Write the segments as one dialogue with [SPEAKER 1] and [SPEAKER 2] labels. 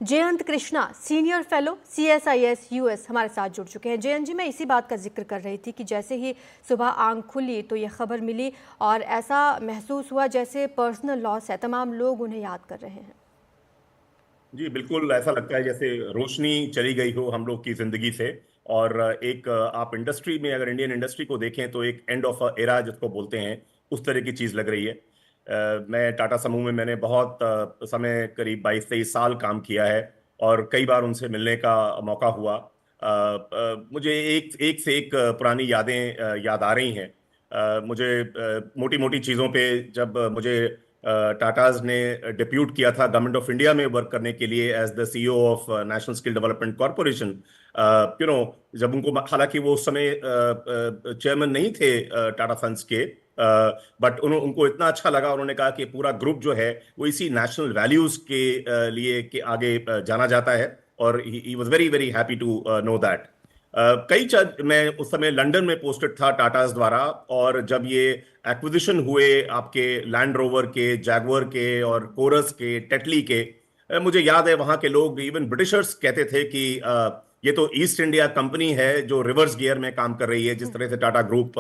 [SPEAKER 1] Jayant Krishna, senior fellow CSIS US हमारे साथ जुड़ चुके हैं। जयंत जी, मैं इसी बात का जिक्र कर रही थी कि जैसे ही सुबह आंख खुली तो ये खबर मिली और ऐसा महसूस हुआ जैसे पर्सनल लॉस है, तमाम लोग उन्हें याद कर रहे हैं।
[SPEAKER 2] जी बिल्कुल, ऐसा लगता है जैसे रोशनी चली गई हो हम लोग की जिंदगी से। और एक आप इंडस्ट्री में अगर इंडियन इंडस्ट्री को देखें तो एक एंड ऑफ एरा जिसको बोलते हैं, उस तरह की चीज लग रही है। मैं टाटा समूह में मैंने बहुत समय, करीब 22-23 साल काम किया है और कई बार उनसे मिलने का मौका हुआ। मुझे एक एक से एक पुरानी यादें याद आ रही हैं। मुझे मोटी मोटी चीज़ों पे जब मुझे टाटाज ने डिप्यूट किया था गवर्नमेंट ऑफ इंडिया में वर्क करने के लिए as the CEO of National Skill Development Corporation, you know, जब उनको, हालांकि वो उस समय चेयरमैन नहीं थे टाटा सन्स के, बट उनको इतना अच्छा लगा, उन्होंने कहा कि पूरा ग्रुप जो है वो इसी नेशनल वैल्यूज के लिए के आगे जाना जाता है। और he was very very happy to know that. मैं उस समय लंदन में पोस्टेड था टाटास द्वारा, और जब ये एक्विजिशन हुए आपके लैंड रोवर के, जैगवर के और कोरस के, टेटली के, मुझे याद है वहां के लोग, इवन ब्रिटिशर्स कहते थे कि ये तो ईस्ट इंडिया कंपनी है जो रिवर्स गियर में काम कर रही है, जिस तरह से टाटा ग्रुप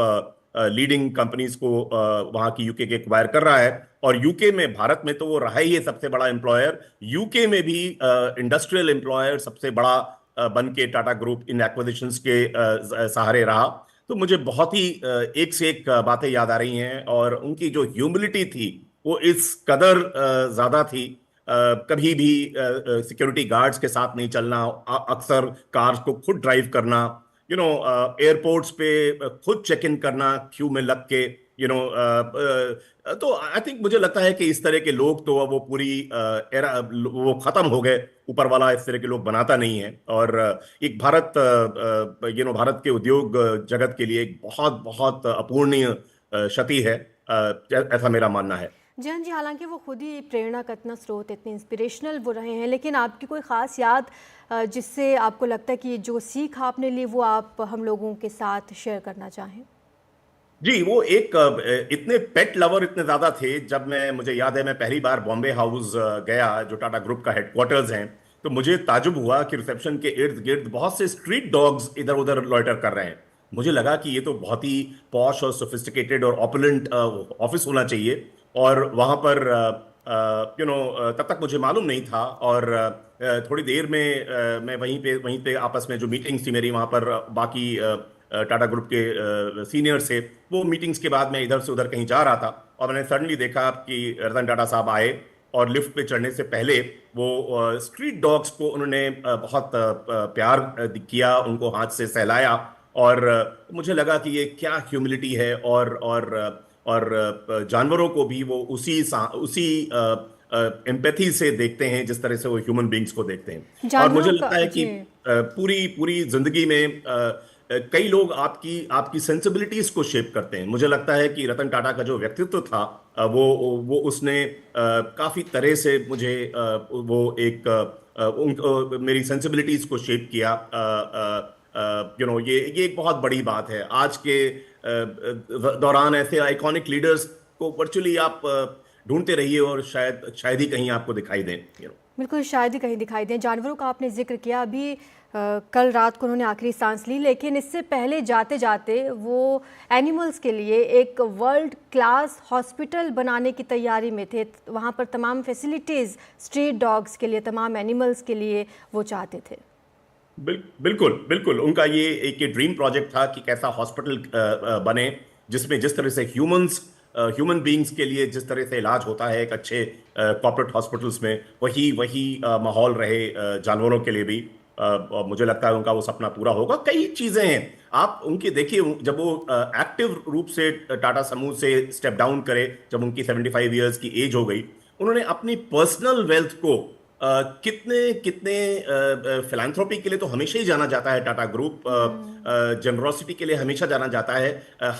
[SPEAKER 2] लीडिंग कंपनीज को वहां की यूके के एक्वायर कर रहा है। और यूके में, भारत में तो वो रहा ही है सबसे बड़ा एम्प्लॉयर, यूके में भी इंडस्ट्रियल एम्प्लॉयर सबसे बड़ा बन के टाटा ग्रुप इन एक्विजिशंस के सहारे रहा। तो मुझे बहुत ही एक से एक बातें याद आ रही हैं, और उनकी जो ह्यूमिलिटी थी वो इस कदर ज्यादा थी। कभी भी सिक्योरिटी गार्ड्स के साथ नहीं चलना, अक्सर कार्स को खुद ड्राइव करना, एयरपोर्ट्स पे खुद चेक इन करना क्यू में लग के, तो आई थिंक, मुझे लगता है कि इस तरह के लोग तो वो पूरी एरा वो खत्म हो गए। ऊपर वाला इस तरह के लोग बनाता नहीं है। और एक भारत के उद्योग जगत के लिए एक बहुत बहुत अपूर्णीय क्षति है, ऐसा मेरा मानना है।
[SPEAKER 1] जयंत जी, हालांकि वो खुद ही प्रेरणा का इतना स्रोत, इतने इंस्पिरेशनल वो रहे हैं, लेकिन आपकी कोई ख़ास याद जिससे आपको लगता है कि जो सीख आपने ली वो आप हम लोगों के साथ शेयर करना चाहें?
[SPEAKER 2] जी, वो एक इतने पेट लवर इतने ज्यादा थे। जब मुझे याद है, मैं पहली बार बॉम्बे हाउस गया, जो टाटा ग्रुप का हेडक्वार्टर्स हैं, तो मुझे ताजुब हुआ कि रिसेप्शन के इर्द गिर्द बहुत से स्ट्रीट डॉग्स इधर उधर लॉइटर कर रहे हैं। मुझे लगा कि ये तो बहुत ही पॉश और सोफिस्टिकेटेड और ऑपुलेंट ऑफिस होना चाहिए। और वहां पर तब तक मुझे मालूम नहीं था। और थोड़ी देर में मैं वहीं पे आपस में जो मीटिंग्स थी मेरी वहां पर, बाकी टाटा ग्रुप के सीनियर से, वो मीटिंग्स के बाद मैं इधर से उधर कहीं जा रहा था, और मैंने सडनली देखा कि रतन टाटा साहब आए, और लिफ्ट पे चढ़ने से पहले वो स्ट्रीट डॉग्स को उन्होंने बहुत प्यार किया, उनको हाथ से सहलाया। और मुझे लगा कि ये क्या ह्यूमिलिटी है। और जानवरों को भी वो उसी एम्पैथी से देखते हैं जिस तरह से वो ह्यूमन बींग्स को देखते हैं। और मुझे
[SPEAKER 1] जानवरों का
[SPEAKER 2] लगता है कि
[SPEAKER 1] जी।
[SPEAKER 2] पूरी पूरी जिंदगी में कई लोग आपकी आपकी सेंसिबिलिटीज को शेप करते हैं। मुझे लगता है कि रतन टाटा का जो व्यक्तित्व था, वो उसने काफी तरह से मुझे वो एक मेरी सेंसिबिलिटीज को शेप किया। ये एक बहुत बड़ी बात है आज के दौरान। ऐसे आइकॉनिक लीडर्स को वर्चुअली आप ढूंढते रहिए, और शायद शायद ही कहीं आपको दिखाई दें।
[SPEAKER 1] बिल्कुल, शायद ही कहीं दिखाई दें। जानवरों का आपने जिक्र किया, अभी कल रात को उन्होंने आखिरी सांस ली, लेकिन इससे पहले जाते जाते वो एनिमल्स के लिए एक वर्ल्ड क्लास हॉस्पिटल बनाने की तैयारी में थे। वहाँ पर तमाम फैसिलिटीज़ स्ट्रीट डॉग्स के लिए, तमाम एनिमल्स के लिए वो चाहते थे।
[SPEAKER 2] बिल्कुल बिल्कुल, उनका ये ड्रीम प्रोजेक्ट था कि कैसा हॉस्पिटल बने, जिसमें जिस तरह से ह्यूमन बीइंग्स के लिए जिस तरह से इलाज होता है एक अच्छे कॉर्पोरेट हॉस्पिटल्स में, वही वही माहौल रहे जानवरों के लिए भी। और मुझे लगता है उनका वो सपना पूरा होगा। कई चीजें हैं आप उनकी देखिए, जब वो एक्टिव रूप से टाटा समूह से स्टेप डाउन करे, जब उनकी 75 ईयर्स की एज हो गई, उन्होंने अपनी पर्सनल वेल्थ को कितने कितने फिलैंथ्रोपी के लिए तो हमेशा ही जाना जाता है टाटा ग्रुप, जनरोसिटी के लिए हमेशा जाना जाता है।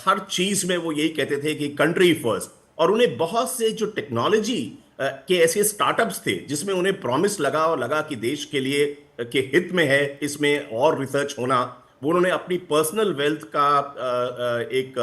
[SPEAKER 2] हर चीज में वो यही कहते थे कि कंट्री फर्स्ट। और उन्हें बहुत से जो टेक्नोलॉजी के ऐसे स्टार्टअप्स थे जिसमें उन्हें प्रॉमिस लगा कि देश के लिए के हित में है इसमें और रिसर्च होना, वो उन्होंने अपनी पर्सनल वेल्थ का एक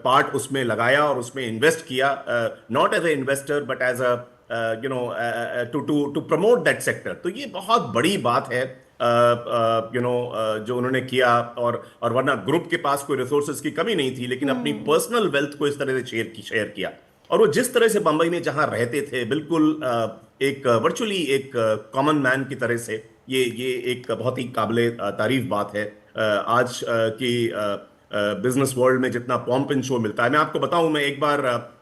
[SPEAKER 2] पार्ट उसमें लगाया और उसमें इन्वेस्ट किया, not as a investor but as a to promote that sector. तो ये बहुत बड़ी बात है जो उन्होंने किया। और वरना ग्रुप के पास कोई रिसोर्सेज की कमी नहीं थी, लेकिन अपनी पर्सनल वेल्थ को इस तरह से शेयर किया। और वो जिस तरह से बंबई में जहां रहते थे, बिल्कुल एक वर्चुअली एक कॉमन मैन की तरह से, ये एक बहुत ही काबिले तारीफ बात है। आज की बिजनेस वर्ल्ड में जितना पॉम्प एंड शो मिलता है, मैं आपको बताऊं, मैं एक बार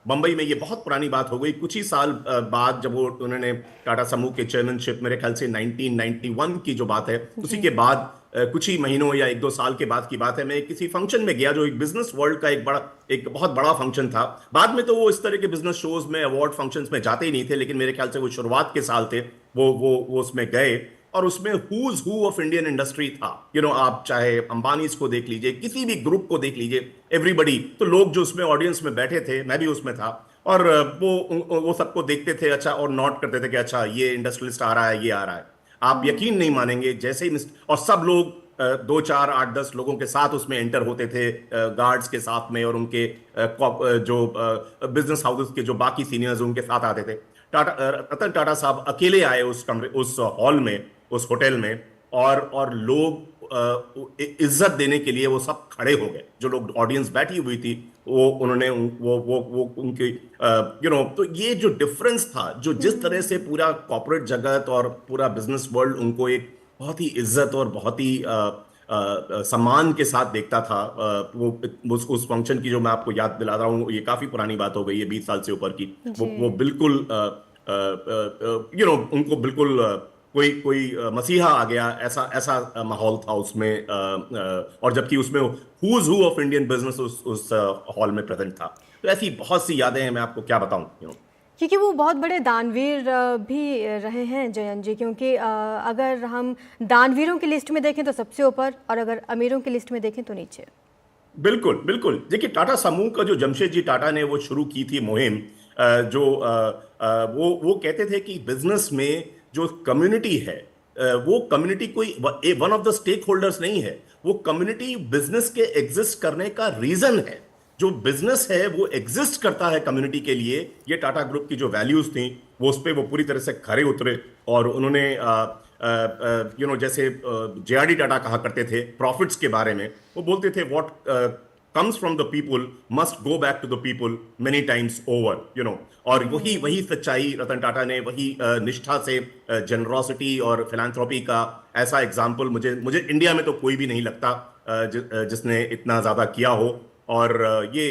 [SPEAKER 2] बंबई में, ये बहुत पुरानी बात हो गई, कुछ ही साल बाद जब उन्होंने टाटा समूह के चेयरमैनशिप, मेरे ख्याल से 1991 की जो बात है, उसी के बाद कुछ ही महीनों या 1-2 साल के बाद की बात है, मैं किसी फंक्शन में गया जो एक बिजनेस वर्ल्ड का एक बहुत बड़ा फंक्शन था। बाद में तो वो इस तरह के बिजनेस शोज में, अवार्ड फंक्शंस में जाते ही नहीं थे, लेकिन मेरे ख्याल से वो शुरुआत के साल थे, वो उसमें गए। और उसमें who's who of Indian industry था। आप चाहे अंबानीज को देख लीजिए, किसी भी ग्रुप को देख लीजिए, एवरीबडी। तो लोग जो उसमें ऑडियंस में बैठे थे, मैं भी उसमें था, और वो सबको देखते थे, अच्छा, और नोट करते थे कि अच्छा, ये इंडस्ट्रियलिस्ट आ रहा है, ये आ रहा है। आप यकीन नहीं मानेंगे, जैसे ही और सब लोग 2, 4, 8, 10 लोगों के साथ उसमें एंटर होते थे, गार्ड्स के साथ में, और उनके जो बिजनेस हाउसेस के जो बाकी सीनियर्स उनके साथ आते थे। रतन टाटा साहब अकेले आए उस कमरे, उस हॉल में, उस होटल में, और लोग इज्जत देने के लिए वो सब खड़े हो गए। जो लोग, ऑडियंस बैठी हुई थी, वो उन्होंने वो उनकी तो ये जो डिफरेंस था, जो जिस तरह से पूरा कॉर्पोरेट जगत और पूरा बिजनेस वर्ल्ड उनको एक बहुत ही इज्जत और बहुत ही सम्मान के साथ देखता था। वो उस फंक्शन की जो मैं आपको याद दिला रहा हूँ, ये काफी पुरानी बात हो गई है, 20 साल से ऊपर की। वो बिल्कुल उनको बिल्कुल कोई कोई मसीहा आ गया, ऐसा ऐसा माहौल था उसमें। और जबकि उसमें who's who of Indian business उस हॉल में प्रेजेंट था। तो ऐसी बहुत सी यादें हैं, मैं आपको क्या बताऊं।
[SPEAKER 1] क्योंकि वो बहुत बड़े दानवीर भी रहे हैं जयंत जी, क्योंकि अगर हम दानवीरों की लिस्ट में देखें तो सबसे ऊपर, और अगर अमीरों की लिस्ट में देखें तो नीचे।
[SPEAKER 2] बिल्कुल बिल्कुल। देखिए, टाटा समूह का जो जमशेदजी टाटा ने वो शुरू की थी मुहिम, जो वो कहते थे कि बिजनेस में जो कम्युनिटी है, वो कम्युनिटी कोई one of the stakeholders नहीं है। वो कम्युनिटी बिजनेस के एग्जिस्ट करने का रीजन है। जो बिजनेस है वो एग्जिस्ट करता है कम्युनिटी के लिए। ये टाटा ग्रुप की जो वैल्यूज थी, वो उस पर वो पूरी तरह से खरे उतरे। और उन्होंने जैसे जेआरडी टाटा कहा करते थे प्रॉफिट्स के बारे में, वो बोलते थे what comes from the people must go back to the people many times over. और वही सच्चाई रतन टाटा ने, वही निष्ठा से, जनरोसिटी और फिलैंथ्रोपी का ऐसा एग्जाम्पल मुझे इंडिया में तो कोई भी नहीं लगता जिसने इतना ज्यादा किया हो। और ये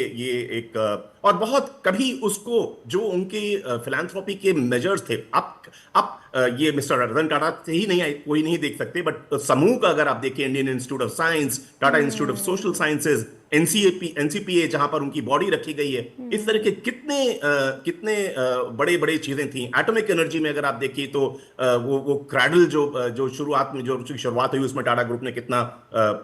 [SPEAKER 2] एक और बहुत कभी उसको जो उनके फिलैंथ्रोपी के मेजर्स थे, अब ये मिस्टर रतन टाटा से ही नहीं, कोई नहीं देख सकते, बट समूह का अगर आप देखिए, Indian institute of science, Tata institute of social sciences, NCPA जहां पर उनकी बॉडी रखी गई है, इस तरह के कितने बड़े बड़े चीजें थी। एटॉमिक एनर्जी में अगर आप देखिए तो वो क्रैडल जो शुरुआत में जो शुरुआत हुई, उसमें टाटा ग्रुप ने कितना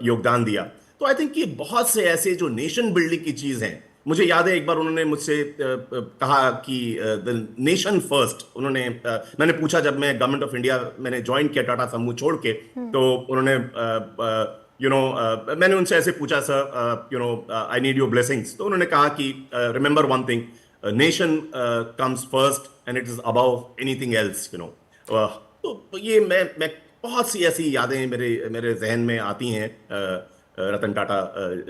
[SPEAKER 2] योगदान दिया। तो आई थिंक ये बहुत से ऐसे जो नेशन बिल्डिंग की चीज हैं। मुझे याद है एक बार उन्होंने मुझसे कहा कि नेशन फर्स्ट, मैंने पूछा, जब मैं गवर्नमेंट ऑफ इंडिया मैंने ज्वाइन किया टाटा समूह छोड़ के, तो उन्होंने मैंने उनसे ऐसे पूछा, sir I need your blessings. तो उन्होंने कहा कि remember one thing, nation comes first and it is above anything else. तो ये मैं बहुत सी ऐसी यादें मेरे जहन में आती हैं रतन टाटा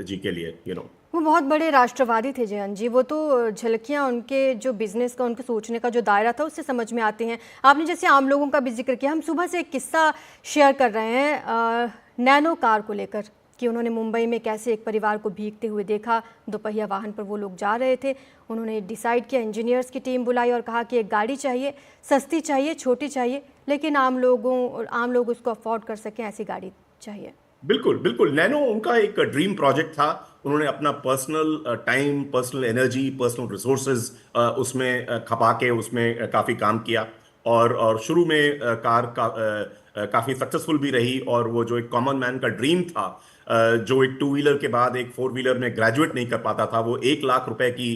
[SPEAKER 2] जी के लिए।
[SPEAKER 1] वो बहुत बड़े राष्ट्रवादी थे जयंत जी। वो तो झलकियाँ उनके जो बिजनेस का, उनके सोचने का जो दायरा था, उससे समझ में आती हैं। आपने जैसे आम लोगों का भी जिक्र किया, हम सुबह से एक किस्सा शेयर कर रहे हैं नैनो कार को लेकर, कि उन्होंने मुंबई में कैसे एक परिवार को भीगते हुए देखा। दोपहिया वाहन पर वो लोग जा रहे थे, उन्होंने डिसाइड किया, इंजीनियर्स की टीम बुलाई और कहा कि एक गाड़ी चाहिए, सस्ती चाहिए, छोटी चाहिए, लेकिन आम लोग उसको अफोर्ड कर सकें, ऐसी गाड़ी चाहिए।
[SPEAKER 2] बिल्कुल बिल्कुल। नैनो उनका एक ड्रीम प्रोजेक्ट था। उन्होंने अपना personal time, personal energy, personal resources उसमें खपा के उसमें काफ़ी काम किया। और शुरू में कार काफ़ी सक्सेसफुल भी रही। और वो जो एक कॉमन मैन का ड्रीम था, जो एक 2 व्हीलर के बाद एक 4 व्हीलर में ग्रेजुएट नहीं कर पाता था, वो 1 लाख रुपए की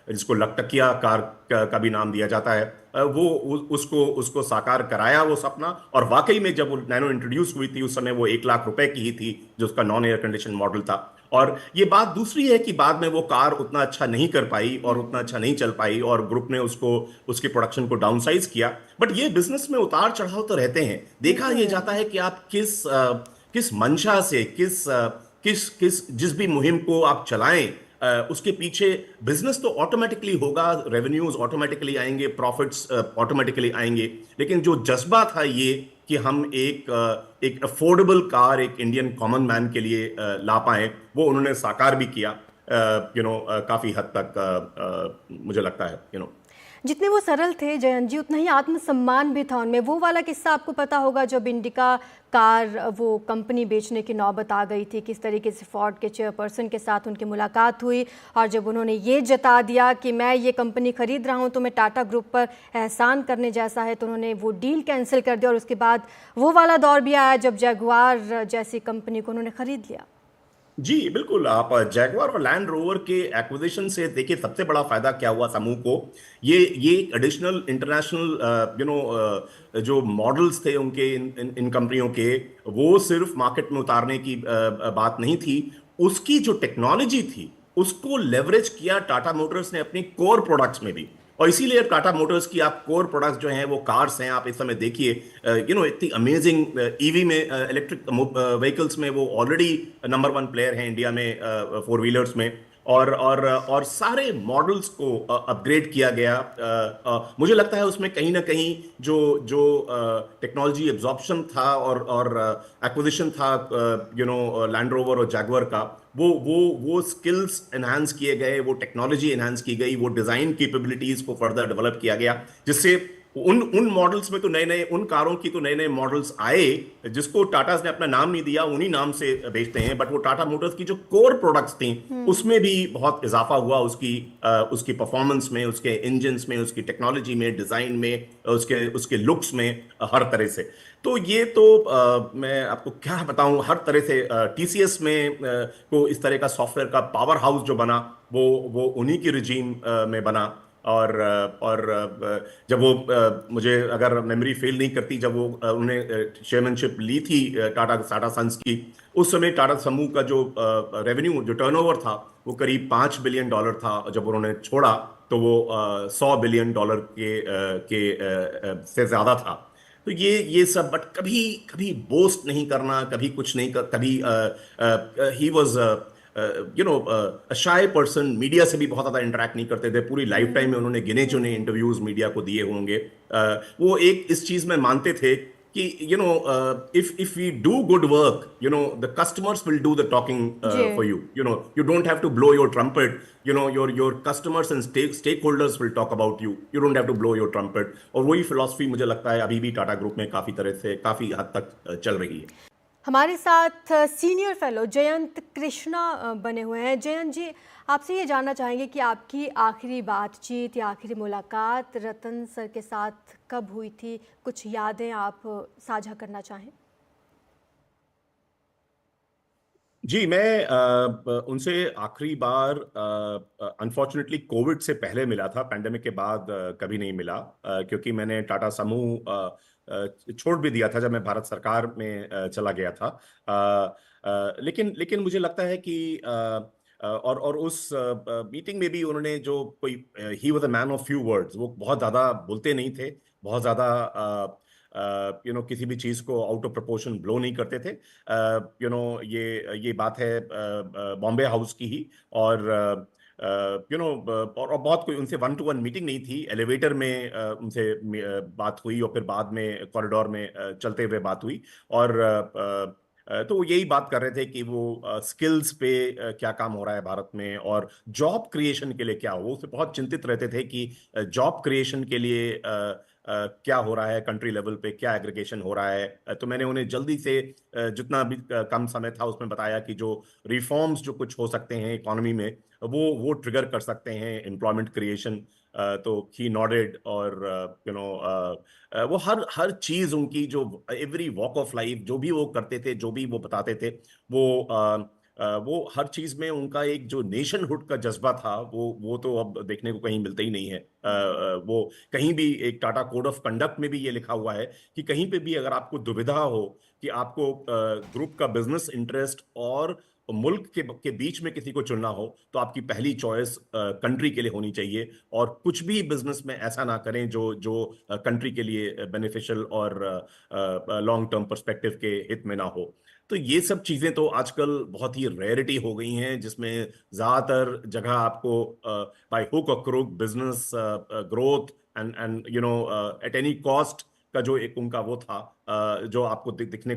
[SPEAKER 2] जिसको लखटकिया कार का भी नाम दिया जाता है, वो उसको उसको साकार कराया वो सपना। और वाकई में जब वो नैनो इंट्रोड्यूस हुई थी उस समय वो 1 लाख रुपए की ही थी, जो उसका नॉन एयर कंडीशन मॉडल था। और ये बात दूसरी है कि बाद में वो कार उतना अच्छा नहीं कर पाई और उतना अच्छा नहीं चल पाई, और ग्रुप ने उसको उसके प्रोडक्शन को डाउनसाइज किया। बट ये बिजनेस में उतार चढ़ाव तो रहते हैं।
[SPEAKER 1] ये
[SPEAKER 2] देखा
[SPEAKER 1] तो
[SPEAKER 2] ये
[SPEAKER 1] है।
[SPEAKER 2] जाता है कि आप किस मंशा से, किस जिस भी मुहिम को आप चलाएं, उसके पीछे बिजनेस तो ऑटोमेटिकली होगा, रेवेन्यूज ऑटोमेटिकली आएंगे, प्रॉफिट्स ऑटोमेटिकली आएंगे। लेकिन जो जज्बा था ये कि हम एक अफोर्डेबल कार एक इंडियन कॉमन मैन के लिए ला पाए, वो उन्होंने साकार भी किया, काफी हद तक, मुझे लगता है
[SPEAKER 1] जितने वो सरल थे जयंत जी, उतना ही आत्मसम्मान भी था उनमें। वो वाला किस्सा आपको पता होगा जब इंडिका कार वो कंपनी बेचने की नौबत आ गई थी, किस तरीके से फोर्ड के चेयरपर्सन के साथ उनकी मुलाकात हुई, और जब उन्होंने ये जता दिया कि मैं ये कंपनी खरीद रहा हूँ तो मैं टाटा ग्रुप पर एहसान करने जैसा है, तो उन्होंने वो डील कैंसिल कर दिया। और उसके बाद वो वाला दौर भी आया जब जैगुआर जैसी कंपनी को उन्होंने खरीद लिया।
[SPEAKER 2] जी बिल्कुल। आप जैगवार और लैंड रोवर के एक्विजिशन से देखिए, सबसे बड़ा फायदा क्या हुआ समूह को। ये एडिशनल इंटरनेशनल जो मॉडल्स थे उनके, इन कंपनियों के, वो सिर्फ मार्केट में उतारने की बात नहीं थी। उसकी जो टेक्नोलॉजी थी उसको लेवरेज किया टाटा मोटर्स ने अपनी कोर प्रोडक्ट्स में भी। और इसीलिए टाटा मोटर्स की आप कोर प्रोडक्ट्स जो हैं वो कार्स हैं, आप इस समय देखिए, इतनी अमेजिंग ईवी में, इलेक्ट्रिक व्हीकल्स में वो ऑलरेडी नंबर 1 प्लेयर हैं इंडिया में, फोर व्हीलर्स में। और सारे मॉडल्स को अपग्रेड किया गया। मुझे लगता है उसमें कहीं ना कहीं जो जो टेक्नोलॉजी एब्जॉर्प्शन था और एक्विजिशन था लैंड रोवर और जैगुआर का, वो स्किल्स एनहांस किए गए, वो टेक्नोलॉजी एनहांस की गई, वो डिजाइन कैपेबिलिटीज को फर्दर डेवलप किया गया, जिससे उन मॉडल्स में तो नए नए, उन कारों की तो नए नए मॉडल्स आए जिसको टाटा ने अपना नाम नहीं दिया, उन्हीं नाम से बेचते हैं। बट वो टाटा मोटर्स की जो कोर प्रोडक्ट्स थी उसमें भी बहुत इजाफा हुआ, उसकी परफॉर्मेंस में, उसके इंजन्स में, उसकी टेक्नोलॉजी में, डिजाइन में, उसके उसके लुक्स में, हर तरह से। तो ये तो मैं आपको क्या बताऊं, हर तरह से टीसीएस में को इस तरह का सॉफ्टवेयर का पावर हाउस जो बना, वो उन्हीं की रिजीम में बना। और जब वो, मुझे अगर मेमोरी फेल नहीं करती, जब वो उन्होंने चेयरमैनशिप ली थी टाटा टाटा सन्स की, उस समय टाटा समूह का जो रेवेन्यू, जो टर्नओवर था, वो करीब $5 बिलियन था। जब उन्होंने छोड़ा तो वो $100 बिलियन से ज्यादा था। तो ये सब, बट कभी कभी बोस्ट नहीं करना, कभी कुछ नहीं कर, कभी he was shy person, media से भी बहुत ज्यादा इंटरेक्ट नहीं करते थे। पूरी लाइफ टाइम में उन्होंने गिने चुने इंटरव्यूज मीडिया को दिए होंगे। वो एक इस चीज में मानते थे कि if we do good work, the customers will do the talking
[SPEAKER 1] ji.
[SPEAKER 2] for you. You don't have to blow your trumpet. Your customers and stakeholders will talk about you. You don't have to blow your trumpet. और वही philosophy मुझे लगता है अभी भी Tata group में काफी तरह से, काफी हद तक चल रही है।
[SPEAKER 1] हमारे साथ सीनियर फेलो जयंत कृष्णा बने हुए हैं। जयंत जी, आपसे ये जानना चाहेंगे कि आपकी आखिरी बातचीत या आखिरी मुलाकात रतन सर के साथ कब हुई थी? कुछ यादें आप साझा करना चाहें?
[SPEAKER 2] जी, मैं उनसे आखिरी बार अनफॉर्चुनेटली कोविड से पहले मिला था। पैंडेमिक के बाद कभी नहीं मिला, क्योंकि मैंने टाटा समूह छोड़ भी दिया था जब मैं भारत सरकार में चला गया था। लेकिन मुझे लगता है कि और उस मीटिंग में भी उन्होंने जो कोई, he was a man of few words, वो बहुत ज़्यादा बोलते नहीं थे, बहुत ज़्यादा किसी भी चीज़ को आउट ऑफ प्रोपोर्शन ब्लो नहीं करते थे। ये बात है बॉम्बे हाउस की ही। और और बहुत कोई उनसे 1-to-1 मीटिंग नहीं थी, एलिवेटर में उनसे बात हुई, और फिर बाद में कॉरिडोर में चलते हुए बात हुई। और तो वो यही बात कर रहे थे कि वो स्किल्स पे क्या काम हो रहा है भारत में, और जॉब क्रिएशन के लिए क्या हो, वो उससे बहुत चिंतित रहते थे कि जॉब क्रिएशन के लिए क्या हो रहा है कंट्री लेवल पे, क्या एग्रीगेशन हो रहा है। तो मैंने उन्हें जल्दी से जितना भी कम समय था उसमें बताया कि जो रिफॉर्म्स जो कुछ हो सकते हैं इकोनॉमी में, वो ट्रिगर कर सकते हैं एम्प्लॉयमेंट क्रिएशन। तो ही नॉडेड, और वो हर चीज उनकी, जो एवरी वॉक ऑफ लाइफ जो भी वो करते थे, जो भी वो बताते थे, वो वो हर चीज में उनका एक जो नेशनहुड का जज्बा था वो तो अब देखने को कहीं मिलता ही नहीं है। वो कहीं भी एक टाटा कोड ऑफ कंडक्ट में भी ये लिखा हुआ है कि कहीं पे भी अगर आपको दुविधा हो कि आपको ग्रुप का बिजनेस इंटरेस्ट और मुल्क के बीच में किसी को चुनना हो, तो आपकी पहली चॉइस कंट्री के लिए होनी चाहिए, और कुछ भी बिजनेस में ऐसा ना करें जो जो कंट्री के लिए बेनिफिशियल और लॉन्ग टर्म पर्सपेक्टिव के हित में ना हो। तो ये सब चीजें तो आजकल बहुत ही रेयरिटी हो गई हैं, जिसमें ज्यादातर जगह आपको बाय हुक और crook business growth and at any cost का जो एक उनका वो था, जो आपको देखने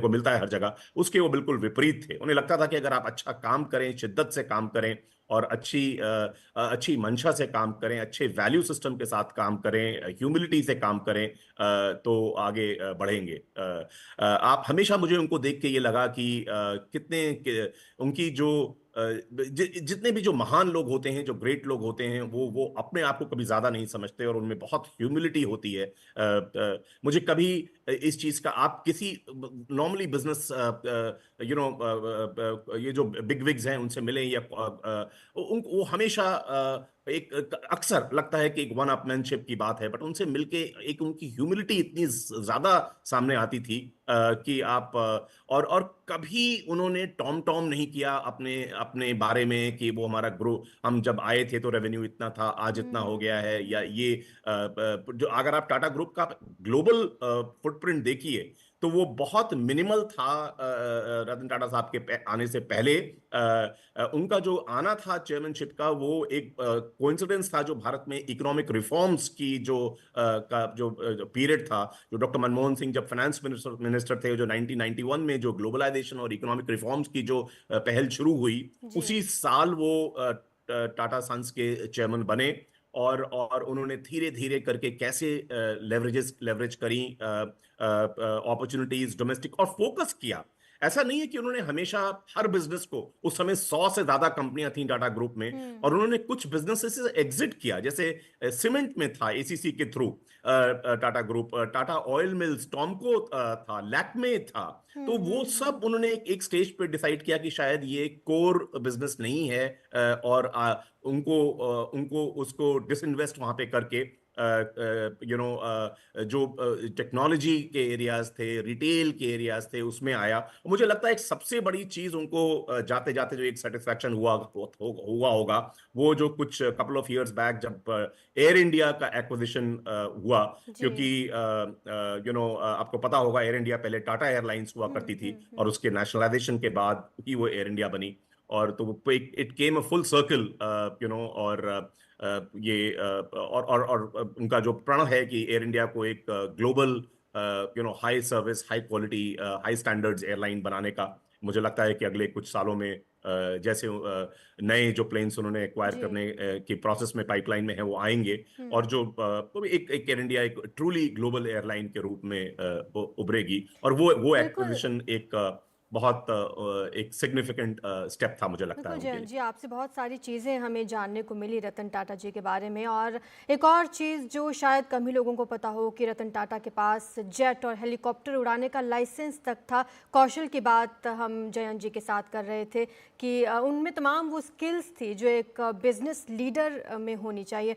[SPEAKER 2] को मिलता है हर जगह, उसके वो बिल्कुल विपरीत थे। उन्हें लगता था कि अगर आप अच्छा काम करें, शिद्दत से काम करें और अच्छी मंशा से काम करें, अच्छे वैल्यू सिस्टम के साथ काम करें, ह्यूमिलिटी से काम करें, तो आगे बढ़ेंगे। आप हमेशा, मुझे उनको देख के ये लगा कि उनकी जो जितने भी जो महान लोग होते हैं, जो ग्रेट लोग होते हैं, वो अपने आप को कभी ज्यादा नहीं समझते और उनमें बहुत ह्यूमिलिटी होती है। मुझे कभी इस चीज का, आप किसी नॉर्मली बिजनेस ये जो बिग विग्स हैं उनसे मिले या वो हमेशा एक अक्सर लगता है कि एक वन अपमैनशिप की बात है, बट उनसे मिलके एक उनकी ह्यूमिलिटी इतनी ज्यादा सामने आती थी कि आप और कभी उन्होंने टॉम टॉम नहीं किया अपने अपने बारे में कि वो हमारा ग्रो, हम जब आए थे तो रेवेन्यू इतना था, आज इतना हो गया है, या ये जो अगर आप टाटा ग्रुप का ग्लोबल फुटप्रिंट देखिए तो वो बहुत मिनिमल था। रतन टाटा साहब के आने से पहले उनका जो आना था चेयरमैनशिप का, वो एक कोइंसिडेंस था जो भारत में इकोनॉमिक रिफॉर्म्स की जो पीरियड था, जो डॉक्टर मनमोहन सिंह जब फाइनेंस मिनिस्टर थे, जो 1991 में जो ग्लोबलाइजेशन और इकोनॉमिक रिफॉर्म्स की जो पहल शुरू हुई,
[SPEAKER 1] जी।
[SPEAKER 2] उसी साल वो टाटा सन्स के चेयरमैन बने। और उन्होंने धीरे धीरे करके कैसे लेवरेज करी अपॉर्चुनिटीज डोमेस्टिक, और फोकस किया। ऐसा नहीं है कि उन्होंने हमेशा हर बिजनेस को, उस समय 100 से ज्यादा कंपनियां थी टाटा ग्रुप में, और उन्होंने कुछ बिजनेसेस से एग्जिट किया, जैसे सीमेंट में था एसीसी के through Tata group, Tata oil mills, Tomco था, लैक्मे था। तो वो सब उन्होंने एक स्टेज पे डिसाइड किया कि शायद ये कोर बिजनेस नहीं है, और उनको उसको डिसइन्वेस्ट वहां पे करके जो टेक्नोलॉजी के एरियाज थे, रिटेल के एरियाज थे, उसमें आया। मुझे लगता है एक सबसे बड़ी चीज उनको जाते जाते जो एक सेटिस्फैक्शन हुआ होगा, वो जो कुछ कपल ऑफ इयर्स बैक जब एयर इंडिया का एक्विजिशन हुआ,
[SPEAKER 1] जी।
[SPEAKER 2] क्योंकि आपको पता होगा एयर इंडिया पहले टाटा एयरलाइंस हुआ करती थी, और उसके नेशनलाइजेशन के बाद ही वो एयर इंडिया बनी। और तो वो it came a full circle, और ये और उनका जो प्रण है कि एयर इंडिया को एक global high service, high quality, high standards airline बनाने का, मुझे लगता है कि अगले कुछ सालों में जैसे नए जो प्लेन्स उन्होंने एक्वायर
[SPEAKER 1] जी।
[SPEAKER 2] करने की प्रोसेस में, पाइपलाइन में है, वो आएंगे, और जो वो भी एक एयर इंडिया एक ट्रूली ग्लोबल एयरलाइन के रूप में वो उभरेगी। और वो
[SPEAKER 1] बिल्कुल।
[SPEAKER 2] एक्विजिशन एक बहुत एक सिग्निफिकेंट स्टेप था, मुझे लगता है
[SPEAKER 1] बिल्कुल
[SPEAKER 2] उनके
[SPEAKER 1] जयंत
[SPEAKER 2] लिए।
[SPEAKER 1] जी, आपसे बहुत सारी चीज़ें हमें जानने को मिली रतन टाटा जी के बारे में। और एक और चीज़ जो शायद कम ही लोगों को पता हो कि रतन टाटा के पास जेट और हेलीकॉप्टर उड़ाने का लाइसेंस तक था। कौशल की बात हम जयंत जी के साथ कर रहे थे कि उनमें तमाम वो स्किल्स थी जो एक बिजनेस लीडर में होनी चाहिए।